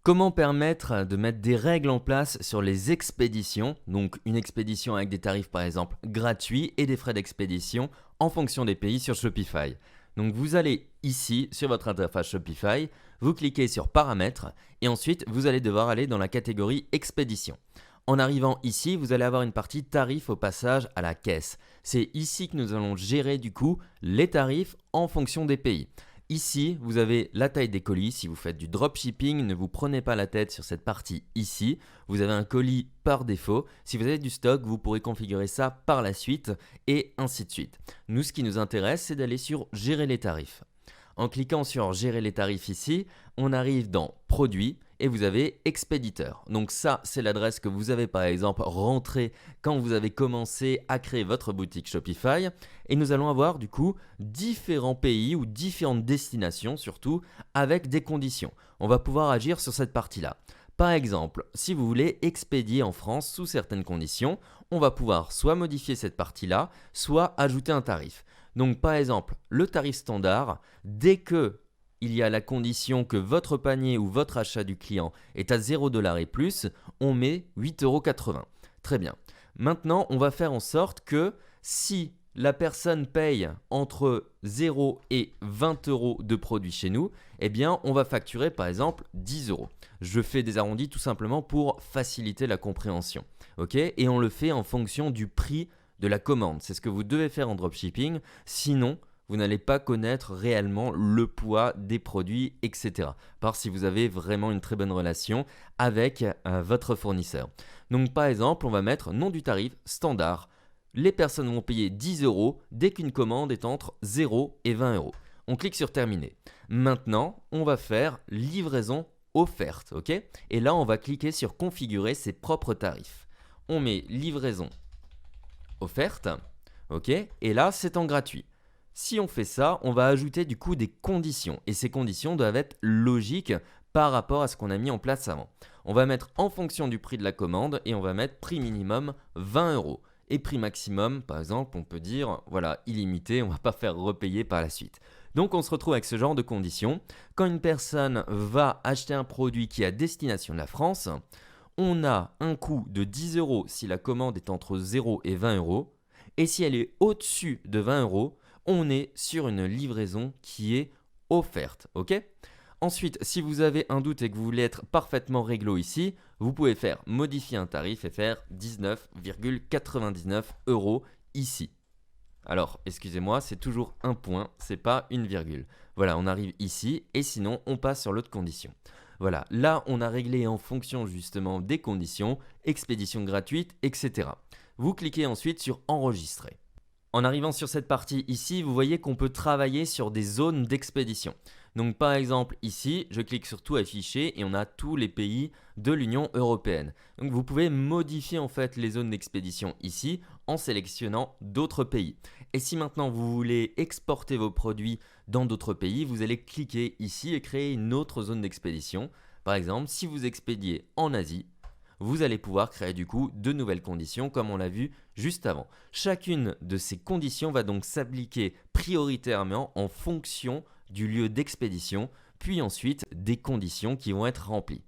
Comment permettre de mettre des règles en place sur les expéditions, donc une expédition avec des tarifs par exemple gratuits et des frais d'expédition en fonction des pays sur Shopify. Donc vous allez ici sur votre interface Shopify, vous cliquez sur paramètres et ensuite vous allez devoir aller dans la catégorie expédition. En arrivant ici, vous allez avoir une partie tarifs au passage à la caisse. C'est ici que nous allons gérer du coup les tarifs en fonction des pays. Ici, vous avez la taille des colis. Si vous faites du dropshipping, ne vous prenez pas la tête sur cette partie ici. Vous avez un colis par défaut. Si vous avez du stock, vous pourrez configurer ça par la suite et ainsi de suite. Nous, ce qui nous intéresse, c'est d'aller sur Gérer les tarifs. En cliquant sur Gérer les tarifs ici, on arrive dans Produits et vous avez Expéditeur. Donc ça, c'est l'adresse que vous avez par exemple rentrée quand vous avez commencé à créer votre boutique Shopify. Et nous allons avoir du coup différents pays ou différentes destinations surtout avec des conditions. On va pouvoir agir sur cette partie-là. Par exemple, si vous voulez expédier en France sous certaines conditions, on va pouvoir soit modifier cette partie-là, soit ajouter un tarif. Donc par exemple, le tarif standard, dès que il y a la condition que votre panier ou votre achat du client est à 0$ et plus, on met 8,80 €. Très bien. Maintenant, on va faire en sorte que si la personne paye entre 0 et 20 € de produits chez nous, eh bien, on va facturer par exemple 10 €. Je fais des arrondis tout simplement pour faciliter la compréhension. Ok ? Et on le fait en fonction du prix de la commande. C'est ce que vous devez faire en dropshipping. Sinon, vous n'allez pas connaître réellement le poids des produits, etc. Par si vous avez vraiment une très bonne relation avec votre fournisseur. Donc par exemple, on va mettre nom du tarif standard. Les personnes vont payer 10 € dès qu'une commande est entre 0 et 20 €. On clique sur terminer. Maintenant, on va faire livraison offerte. Ok ? Et là, on va cliquer sur configurer ses propres tarifs. On met livraison offerte. Ok ? Et là, c'est en gratuit. Si on fait ça, on va ajouter du coup des conditions et ces conditions doivent être logiques par rapport à ce qu'on a mis en place avant. On va mettre en fonction du prix de la commande et on va mettre prix minimum 20 € et prix maximum, par exemple, on peut dire voilà, illimité, on ne va pas faire repayer par la suite. Donc on se retrouve avec ce genre de conditions. Quand une personne va acheter un produit qui est à destination de la France, on a un coût de 10 € si la commande est entre 0 et 20 € et si elle est au-dessus de 20 €, on est sur une livraison qui est offerte, ok ? Ensuite, si vous avez un doute et que vous voulez être parfaitement réglo ici, vous pouvez faire modifier un tarif et faire 19,99 € ici. Alors, excusez-moi, c'est toujours un point, c'est pas une virgule. Voilà, on arrive ici et sinon on passe sur l'autre condition. Voilà, là on a réglé en fonction justement des conditions, expédition gratuite, etc. Vous cliquez ensuite sur enregistrer. En arrivant sur cette partie ici, vous voyez qu'on peut travailler sur des zones d'expédition. Donc par exemple ici, je clique sur tout afficher et on a tous les pays de l'Union européenne. Donc vous pouvez modifier en fait les zones d'expédition ici en sélectionnant d'autres pays. Et si maintenant vous voulez exporter vos produits dans d'autres pays, vous allez cliquer ici et créer une autre zone d'expédition. Par exemple, si vous expédiez en Asie, vous allez pouvoir créer du coup de nouvelles conditions comme on l'a vu juste avant. Chacune de ces conditions va donc s'appliquer prioritairement en fonction du lieu d'expédition, puis ensuite des conditions qui vont être remplies.